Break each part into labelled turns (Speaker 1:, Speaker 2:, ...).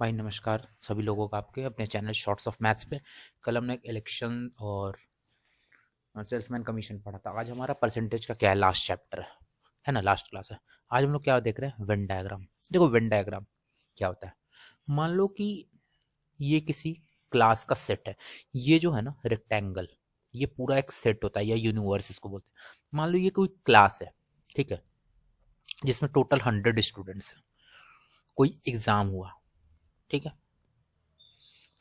Speaker 1: भाई नमस्कार सभी लोगों का आपके अपने चैनल शॉर्ट्स ऑफ मैथ्स पे। कल हमने एक इलेक्शन और सेल्समैन कमीशन पढ़ा था। आज हमारा परसेंटेज का क्या है, लास्ट चैप्टर है ना, लास्ट क्लास है। आज हम लोग क्या देख रहे हैं, वेन डायग्राम। देखो वेन डायग्राम क्या होता है। मान लो कि ये किसी क्लास का सेट है। ये जो है ना रेक्टेंगल, ये पूरा एक सेट होता है या यूनिवर्स इसको बोलते हैं। मान लो ये कोई क्लास है, ठीक है, जिसमें टोटल 100 स्टूडेंट्स हैं। कोई एग्जाम हुआ, ठीक है,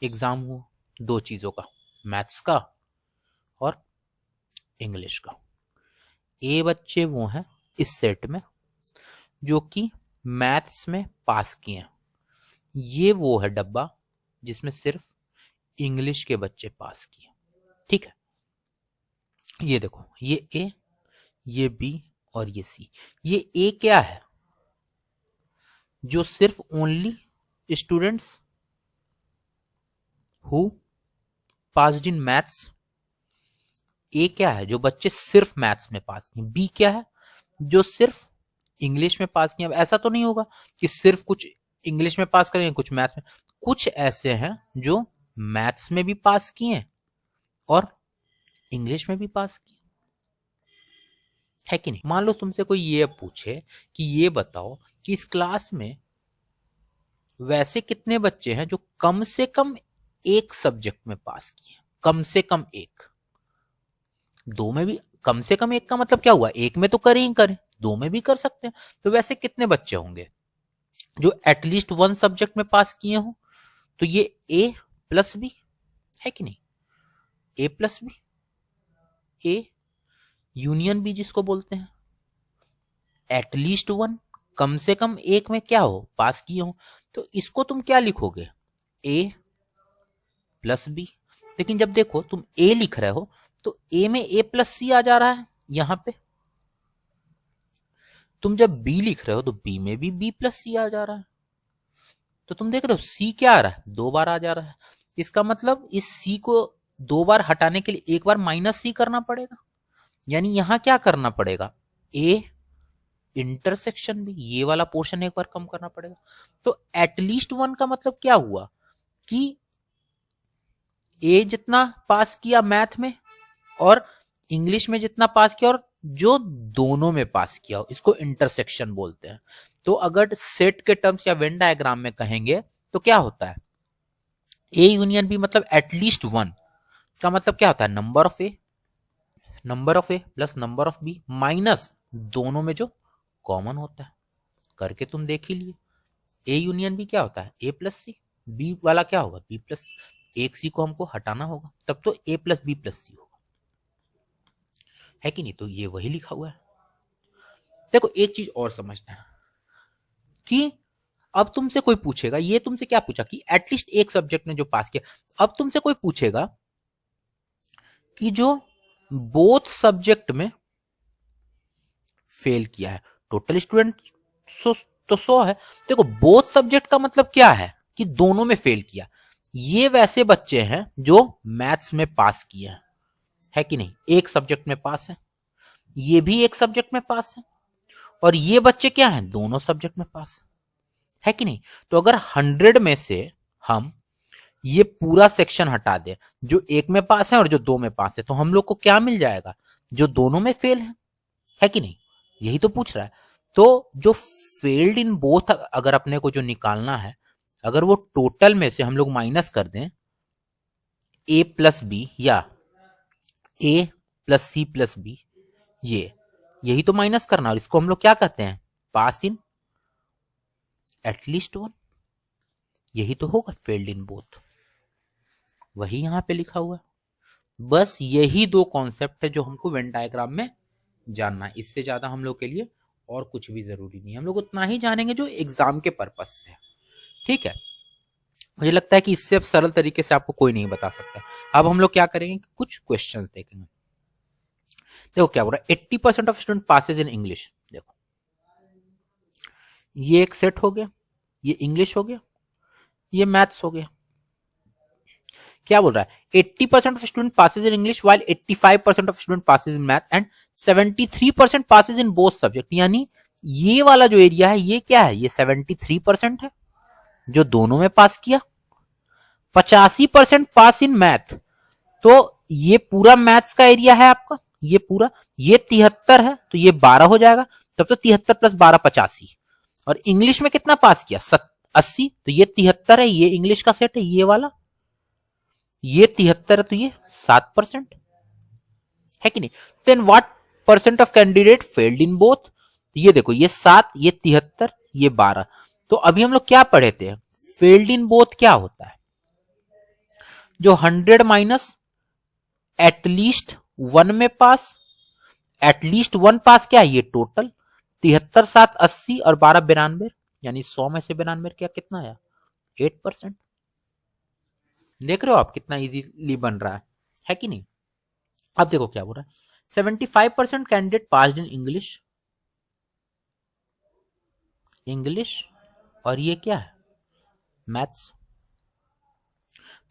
Speaker 1: एग्जाम हुआ दो चीज़ों का, मैथ्स का और इंग्लिश का। ए बच्चे वो हैं इस सेट में जो कि मैथ्स में पास किए हैं। ये वो है डब्बा जिसमें सिर्फ इंग्लिश के बच्चे पास किए, ठीक है। ये देखो, ये ए, ये बी और ये सी। ये ए क्या है, जो सिर्फ only students who passed in maths. A क्या है, जो बच्चे सिर्फ मैथ्स में पास किए। बी क्या है, जो सिर्फ इंग्लिश में पास किए। अब ऐसा तो नहीं होगा कि सिर्फ कुछ इंग्लिश में पास करेंगे कुछ मैथ्स में। कुछ ऐसे हैं जो मैथ्स में भी पास किए और इंग्लिश में भी पास किए, है कि नहीं। मान लो तुमसे कोई ये पूछे कि ये बताओ कि इस क्लास में वैसे कितने बच्चे हैं जो कम से कम एक सब्जेक्ट में पास किए। कम से कम एक, दो में भी कम से कम एक का मतलब क्या हुआ, एक में तो करें ही करें, दो में भी कर सकते हैं। तो वैसे कितने बच्चे होंगे जो एटलीस्ट वन सब्जेक्ट में पास किए हो। तो ये ए प्लस बी है कि नहीं, A plus B, A union B जिसको बोलते हैं। एटलीस्ट वन, कम से कम एक में क्या हो, पास किए हो। तो इसको तुम क्या लिखोगे, ए प्लस बी। लेकिन जब देखो तुम ए लिख रहे हो तो ए में ए प्लस सी आ जा रहा है यहां पे। तुम जब बी लिख रहे हो तो बी में भी बी प्लस सी आ जा रहा है। तो तुम देख रहे हो सी क्या आ रहा है, दो बार आ जा रहा है। इसका मतलब इस सी को दो बार हटाने के लिए एक बार माइनस सी करना पड़ेगा। यानी यहां क्या करना पड़ेगा, ए इंटरसेक्शन भी, ये वाला पोर्शन एक बार कम करना पड़ेगा। तो एटलीस्ट वन का मतलब क्या हुआ कि ए जितना पास किया मैथ में और इंग्लिश में जितना पास किया, और जो दोनों में पास किया हो, इसको इंटरसेक्शन बोलते हैं। तो अगर सेट के टर्म्स या वेन डायग्राम में कहेंगे तो क्या होता है, ए यूनियन बी मतलब एटलीस्ट वन का मतलब क्या होता है, number of A plus number of B minus दोनों में जो कॉमन होता है। करके तुम देख ही लिए, ए यूनियन बी क्या होता है, ए प्लस सी। बी वाला क्या होगा, बी प्लस सी। एक सी को हमको हटाना होगा, तब तो ए प्लस बी प्लस सी होगा, है कि नहीं। तो ये वही लिखा हुआ है। देखो एक चीज और समझना है कि अब तुमसे कोई पूछेगा, ये तुमसे क्या पूछा कि एटलीस्ट एक सब्जेक्ट ने जो पास किया। अब तुमसे कोई पूछेगा कि जो बोथ सब्जेक्ट में फेल किया है। टोटल स्टूडेंट तो 100 है। देखो बोथ सब्जेक्ट का मतलब क्या है कि दोनों में फेल किया। ये वैसे बच्चे हैं जो मैथ्स में पास किए हैं, है कि नहीं, एक सब्जेक्ट में पास है। ये भी एक सब्जेक्ट में पास है और ये बच्चे क्या हैं, दोनों सब्जेक्ट में पास है कि नहीं। तो अगर 100 में से हम ये पूरा सेक्शन हटा दें जो एक में पास है और जो दो में पास है, तो हम लोग को क्या मिल जाएगा, जो दोनों में फेल है कि नहीं। यही तो पूछ रहा है। तो जो फेल्ड इन बोथ अगर अपने को जो निकालना है, अगर वो टोटल में से हम लोग माइनस कर दें ए प्लस बी या ए प्लस सी प्लस बी, ये यही तो माइनस करना, और इसको हम लोग क्या कहते हैं, पास इन एटलीस्ट वन। यही तो होगा फेल्ड इन बोथ, वही यहां पे लिखा हुआ है। बस यही दो कॉन्सेप्ट है जो हमको वेन डायग्राम में जानना है। इससे ज्यादा हम लोग के लिए और कुछ भी जरूरी नहीं है। हम लोग उतना ही जानेंगे जो एग्जाम के पर्पस से है, ठीक है। मुझे लगता है कि इससे अब सरल तरीके से आपको कोई नहीं बता सकता। अब हम लोग क्या करेंगे, कुछ क्वेश्चंस देखेंगे। देखो क्या बोल रहा है, 80% of student passes in English. देखो ये एक सेट हो गया, ये इंग्लिश हो गया, ये मैथ्स हो गया। क्या बोल रहा है, 80% of student passes in English while 85% of student passes in math and 73% passes in both subject. यानी ये वाला जो एरिया है ये क्या है, ये 73% है, जो दोनों में पास किया। 85% पास इन मैथ, तो ये पूरा मैथ्स का एरिया है आपका, ये पूरा, ये 73 है तो ये 12 हो जाएगा, तब तो 73 प्लस 12 85। और इंग्लिश में कितना पास किया 80, तो ये 73 है, ये इंग्लिश का सेट है ये वाला, ये 73 है तो ये 7% है कि नहीं। Then what percent of candidate failed in both, ये देखो ये 7, ये 73, ये 12। तो अभी हम लोग क्या पढ़े थे, फेल्ड इन बोथ क्या होता है, जो 100 माइनस एटलीस्ट 1 में पास, एटलीस्ट 1 पास क्या है, ये टोटल 73 7 80 और 12 92, यानी 100 में से 92 क्या कितना आया 8%। देख रहे हो आप कितना इजीली बन रहा है कि नहीं। अब देखो क्या बोल रहा है, 75% candidate passed in English, English और ये क्या है मैथ्स।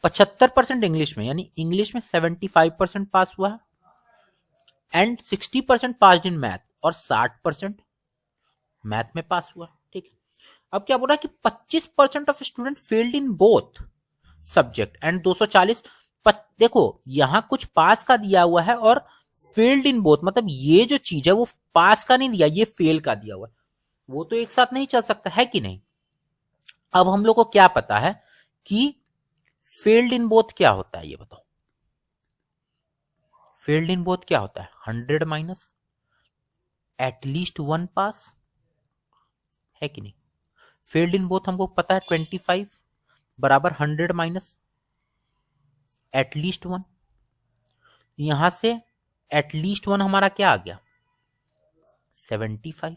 Speaker 1: 75% इंग्लिश में, यानी इंग्लिश में 75% पास हुआ है, एंड 60% पास्ड इन मैथ, और 60% मैथ में पास हुआ। ठीक है, अब क्या बोल रहा है कि 25% of student failed in both subject and 240। देखो यहां कुछ पास का दिया हुआ है और फेल्ड इन बोथ, मतलब ये जो चीज है वो पास का नहीं दिया, ये फेल का दिया हुआ है, वो तो एक साथ नहीं चल सकता है कि नहीं। अब हम लोग को क्या पता है कि फेल्ड इन बोथ क्या होता है, ये बताओ। फेल्ड इन बोथ क्या होता है, 100 माइनस एटलीस्ट 1 पास, है कि नहीं। फेल्ड इन बोथ हमको पता है 25 बराबर 100 माइनस एटलीस्ट 1, यहां से एटलीस्ट 1 हमारा क्या आ गया 75।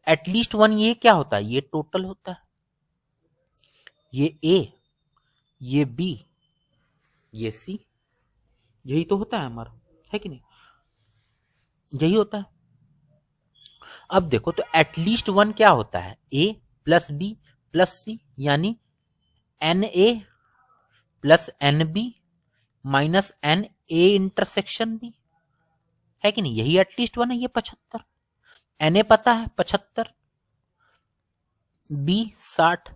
Speaker 1: एटलीस्ट 1 ये क्या होता है, ये टोटल होता है, ये ए, ये बी, ये सी, यही तो होता है हमारा, है कि नहीं, यही होता है। अब देखो तो एटलीस्ट 1 क्या होता है, A plus B plus C, यानी N A plus N B minus N A intersection B, है कि नहीं, यही एटलीस्ट 1 है। ये 75, एन ए पता है 75, बी 60,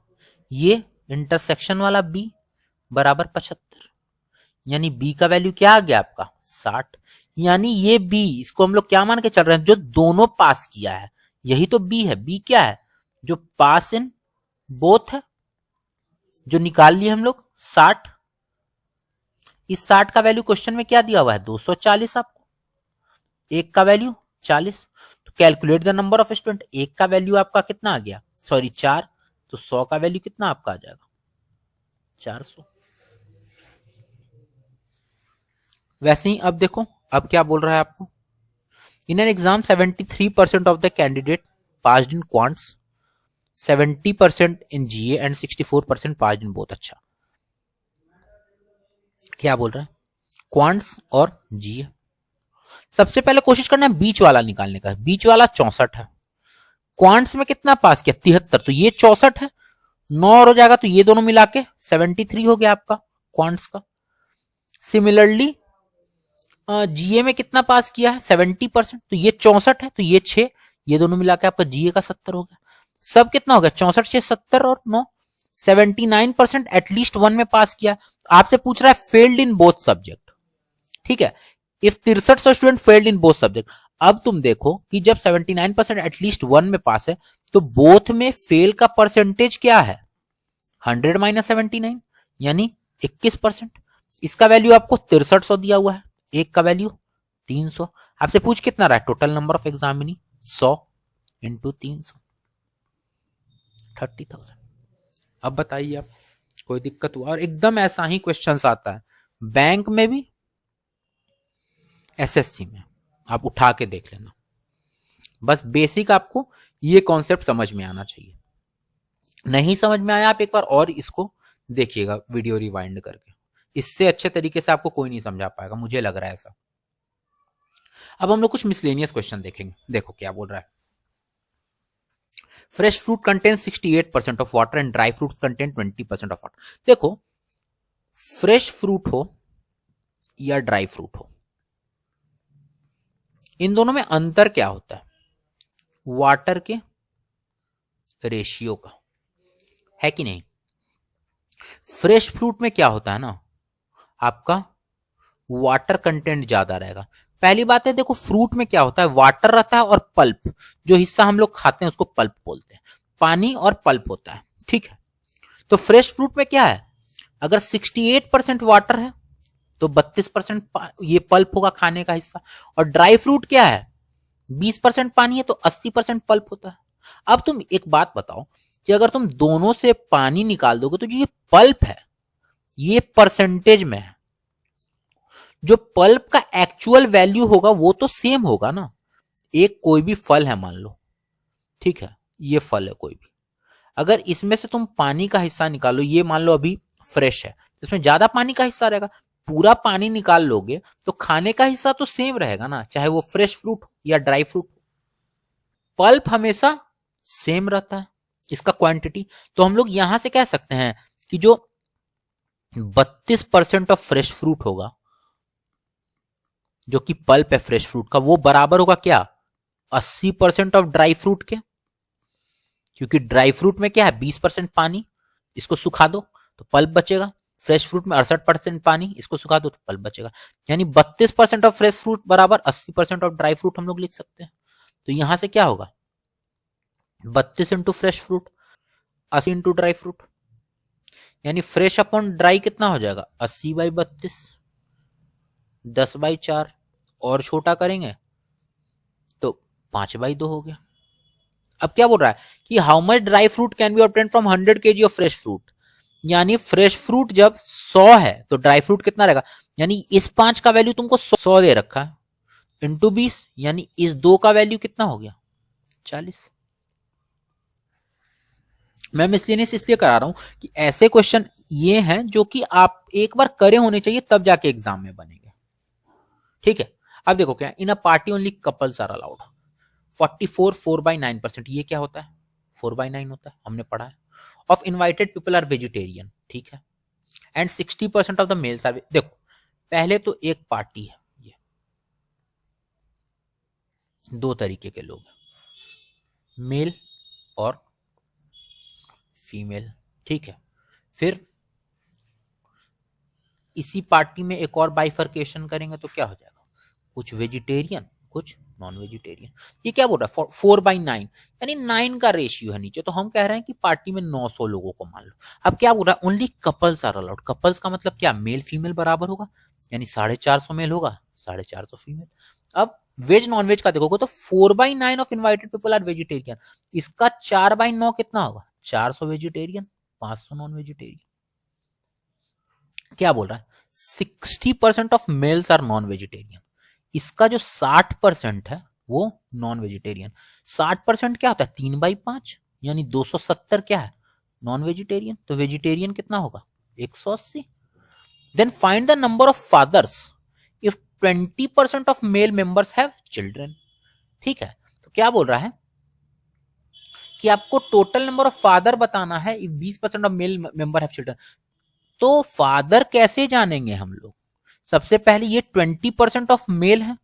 Speaker 1: ये इंटरसेक्शन वाला बी बराबर 75, यानी बी का वैल्यू क्या आ गया आपका 60, यानी ये बी, इसको हम लोग क्या मान के चल रहे हैं, जो दोनों पास किया है, यही तो बी है। बी क्या है, जो पास इन बोथ है, जो निकाल लिए हम लोग 60। इस 60 का वैल्यू क्वेश्चन में क्या दिया हुआ है 240, आपको एक का वैल्यू 40, तो calculate the number of student, एक का वैल्यू आपका कितना आ गया, सॉरी 4, तो 100 का वैल्यू कितना आपका आ जाएगा 400। वैसे ही अब देखो अब क्या बोल रहा है आपको, in an exam 73% of the candidate passed in quants, 70% in GA and 64% passed in both. अच्छा क्या बोल रहा है, क्वांट्स और जीए। सबसे पहले कोशिश करना है बीच वाला निकालने का, बीच वाला 64 है, क्वांट्स में कितना पास किया 73, तो ये 64 है, 9 और हो जाएगा, तो ये दोनों मिला के 73 हो गया आपका क्वांट्स का। सिमिलरली जीए में कितना पास किया है 70%, तो ये 64 है, तो ये 6, ये दोनों मिला के आपका जीए का 70 हो गया। सब कितना हो गया 64 6 70 और 9, 79% एटलीस्ट 1 में पास किया। आपसे पूछ रहा है फेल्ड इन बोथ सब्जेक्ट, ठीक है, if 6300 student failed in both subject. अब तुम देखो कि जब 79% एटलीस्ट 1 में पास है, तो बोथ में फेल का परसेंटेज क्या है 100 माइनस 79, यानी 21%। इसका वैल्यू आपको 6300 दिया हुआ है, एक का वैल्यू 300। आपसे पूछ कितना रहा है total number of examinee 100 into 300, 30,000। अब बताइए आप कोई दिक्कत हुआ, और एकदम ऐसा ही क्वेश्चन आता है बैंक में भी एसएससी में, आप उठा के देख लेना, बस बेसिक आपको ये कॉन्सेप्ट समझ में आना चाहिए। नहीं समझ में आया आप एक बार और इसको देखिएगा वीडियो रिवाइंड करके, इससे अच्छे तरीके से आपको कोई नहीं समझा पाएगा, मुझे लग रहा है ऐसा। अब हम लोग कुछ मिसलेनियस क्वेश्चन देखेंगे, देखो क्या बोल रहा है। Fresh fruit contain 68% of water and dry fruit contain 20% of water. देखो फ्रेश फ्रूट हो या ड्राई फ्रूट हो, इन दोनों में अंतर क्या होता है, वाटर के रेशियो का, है कि नहीं। फ्रेश फ्रूट में क्या होता है ना, आपका वाटर कंटेंट ज्यादा रहेगा। पहली बात है, देखो फ्रूट में क्या होता है, वाटर रहता है और पल्प, जो हिस्सा हम लोग खाते हैं उसको पल्प बोलते हैं, पानी और पल्प होता है, ठीक है। तो फ्रेश फ्रूट में क्या है, अगर 68% वाटर है तो 32% ये पल्प होगा खाने का हिस्सा, और ड्राई फ्रूट क्या है, 20% पानी है तो 80% पल्प होता है। अब तुम एक बात बताओ कि अगर तुम दोनों से पानी निकाल दोगे तो जो ये पल्प है ये परसेंटेज में है, जो पल्प का एक्चुअल वैल्यू होगा वो तो सेम होगा ना। एक कोई भी फल है मान लो, ठीक है, ये फल है कोई भी, अगर इसमें से तुम पानी का हिस्सा निकालो, ये मान लो अभी फ्रेश है, इसमें ज्यादा पानी का हिस्सा रहेगा, पूरा पानी निकाल लोगे तो खाने का हिस्सा तो सेम रहेगा ना, चाहे वो फ्रेश फ्रूट या ड्राई फ्रूट। पल्प हमेशा सेम रहता है इसका क्वांटिटी। तो हम लोग यहां से कह सकते हैं कि जो 32% ऑफ फ्रेश फ्रूट होगा, जो कि पल्प है फ्रेश फ्रूट का, वो बराबर होगा क्या, 80% ऑफ ड्राई फ्रूट के, क्योंकि ड्राई फ्रूट में क्या है 20% पानी, इसको सुखा दो तो पल्प बचेगा, फ्रेश फ्रूट में 68% पानी, इसको सुखा दो तो पल्प बचेगा, यानी 32% ऑफ फ्रेश फ्रूट बराबर 80% ऑफ ड्राई फ्रूट हम लोग लिख सकते हैं। तो यहां से क्या होगा, 32 into fresh fruit, 80 into dry fruit, यानी फ्रेश अपॉन ड्राई कितना हो जाएगा, 80/32, 10/4, और छोटा करेंगे तो 5/2 हो गया। अब क्या बोल रहा है कि how much dry fruit can be obtain from 100 kg of fresh fruit, यानी फ्रेश फ्रूट जब 100 है तो ड्राई फ्रूट कितना रहेगा, यानी इस 5 का वैल्यू तुमको 100 दे रखा है, इंटू 20, यानी इस 2 का वैल्यू कितना हो गया, 40। मैं मिसलिनियस इसलिए करा रहा हूं कि ऐसे क्वेश्चन ये हैं जो कि आप एक बार करे होने चाहिए तब जाके एग्जाम में बनेंगे, ठीक है। अब देखो क्या, in a party only couples are allowed, 44 4/9%, ये क्या होता है, 4/9 होता है, हमने पढ़ा है। Of invited people are vegetarian, ठीक है, and 60% of the males are, देखो पहले तो एक पार्टी है, ये 2 तरीके के लोग, मेल और फीमेल, ठीक है। फिर इसी पार्टी में एक और बाइफर्केशन करेंगे तो क्या हो जाएगा, कुछ वेजिटेरियन कुछ नॉन वेजिटेरियन। ये क्या बोल रहा है, 4/9, यानी 9 का रेशियो है नीचे, तो हम कह रहे हैं कि पार्टी में 900 लोगों को मान लो। अब क्या बोल रहा है, only couples are allowed, couples का मतलब क्या, मेल फीमेल बराबर होगा, यानी 450 मेल होगा 450 फीमेल। अब वेज नॉन वेज का देखोगे तो 4/9 of invited people are vegetarian, इसका 4/9 कितना होगा, 400 वेजिटेरियन 500 नॉन वेजिटेरियन। क्या बोल रहा है, 60% of males are non vegetarian, इसका जो 60% है वो नॉन वेजिटेरियन। 60% क्या होता है, 3/5, यानी 270 क्या है, नॉन वेजिटेरियन। तो वेजिटेरियन कितना होगा, 180। Then find the number of fathers if 20% of male members have children, ठीक है। तो क्या बोल रहा है कि आपको टोटल नंबर ऑफ फादर बताना है if 20% of male member have children. तो फादर कैसे जानेंगे हम लोग, सबसे पहले ये 20% ऑफ मेल है,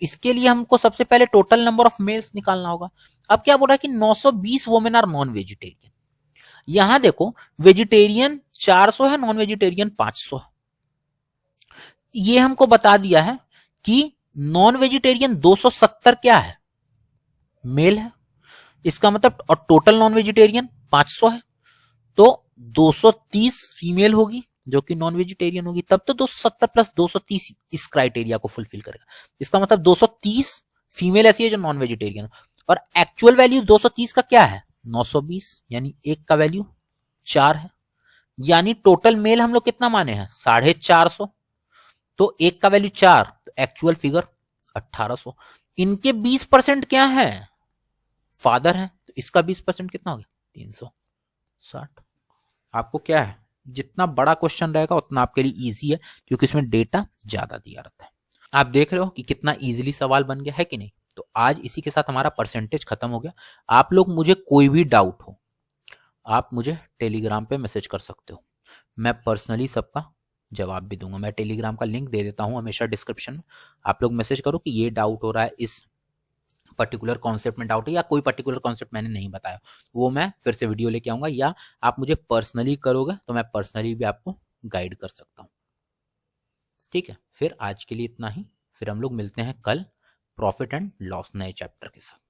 Speaker 1: इसके लिए हमको सबसे पहले टोटल नंबर ऑफ मेल्स निकालना होगा। अब क्या बोल रहा है कि 920 वोमेन आर नॉन वेजिटेरियन, यहां देखो वेजिटेरियन 400 है, नॉन वेजिटेरियन 500 है। ये हमको बता दिया है कि नॉन वेजिटेरियन 270 क्या है, मेल है, इसका मतलब, और टोटल नॉन वेजिटेरियन 500 है, तो 230 फीमेल होगी जो कि नॉन वेजिटेरियन होगी, तब तो 270 प्लस 230 इस क्राइटेरिया को फुलफिल करेगा। इसका मतलब 230 फीमेल ऐसी है जो नॉन वेजिटेरियन, और एक्चुअल वैल्यू 230 का क्या है, 920, यानी एक का वैल्यू 4 है, यानी टोटल मेल हम लोग कितना माने हैं, 450, तो एक का वैल्यू 4, तो एक्चुअल फिगर 1800। इनके 20% क्या है, फादर है, तो इसका 20% कितना हो गया, 360। आपको क्या है, जितना बड़ा क्वेश्चन रहेगा उतना आपके लिए इजी है, क्योंकि इसमें डेटा ज्यादा दिया रहता है। आप देख रहे हो कि कितना इजीली सवाल बन गया है कि नहीं। तो आज इसी के साथ हमारा परसेंटेज खत्म हो गया। आप लोग मुझे कोई भी डाउट हो आप मुझे टेलीग्राम पे मैसेज कर सकते हो, मैं पर्सनली सबका जवाब भी दूंगा। मैं टेलीग्राम का लिंक दे देता हूं हमेशा डिस्क्रिप्शन में, आप लोग मैसेज करो कि ये डाउट हो रहा है इस पर्टिकुलर कॉन्सेप्ट में डाउट है या कोई पर्टिकुलर कॉन्सेप्ट मैंने नहीं बताया, वो मैं फिर से वीडियो लेके आऊंगा, या आप मुझे पर्सनली करोगे तो मैं पर्सनली भी आपको गाइड कर सकता हूँ। ठीक है, फिर आज के लिए इतना ही, फिर हम लोग मिलते हैं कल प्रॉफिट एंड लॉस नए चैप्टर के साथ।